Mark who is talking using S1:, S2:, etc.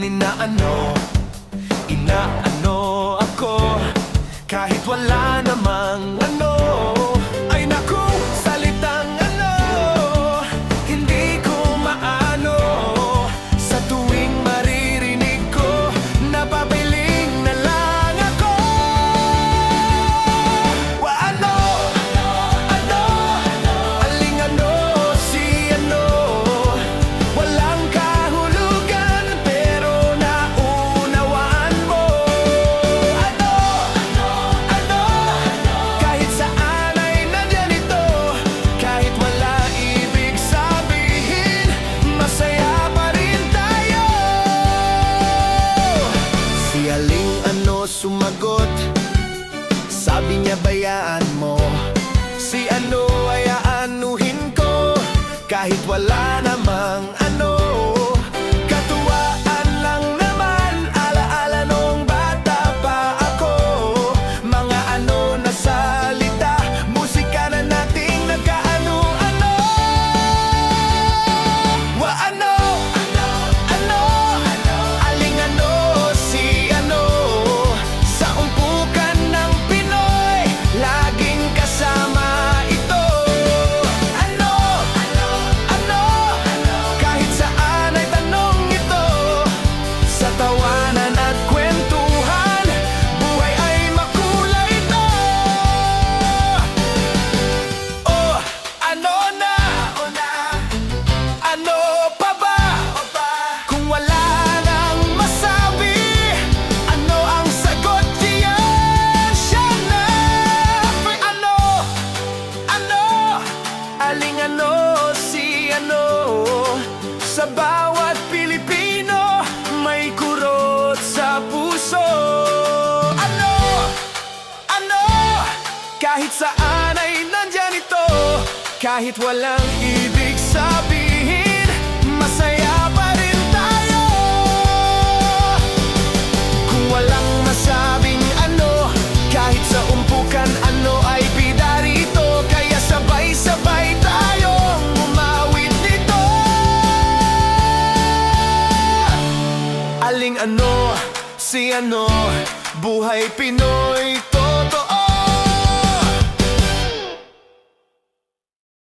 S1: inaano ako kahit wala namang ano. Ay naku, salitang ano, hindi ko maano. Sa tuwing maririnig ko, napabiling na lang ako. Wa ano, aling ano, si ano. Walang kahulugan pero naunawaan mo. Ano, kahit saan ay nandyan ito. Kahit wala ibig sabihin, masaya pa rin tayo. Si aling ano sumagot, sabi niya bayaan mo. Si ano ay aanuhin ko kahit wala namang ano. Katuwaan lang naman, alaala nung bata pa ako. Mga ano na salita, musika na nating nagkaano-ano. Wa ano, aling ano, si ano. Sa umpukan ng Pinoy, laging kasama ito. Ano, kahit saan ay tanong ito. Sa tawanan at kwentuhan, buhay ay makulay na. Oh, ano na, ano pa ba? Kung wala nang masabi, ano ang sagot diyan? Siya na. Ano, aling ano, si ano. Sa bawat Pilipino, may kurot sa puso. Ano, kahit saan ay nandyan ito. Kahit walang ibig sabihin, masaya pa rin tayo. Kung walang masabing ano, kahit sa umpukan ano ay bida rito. Kaya sabay-sabay tayong umawit nito. Aling ano, si ano, buhay Pinoy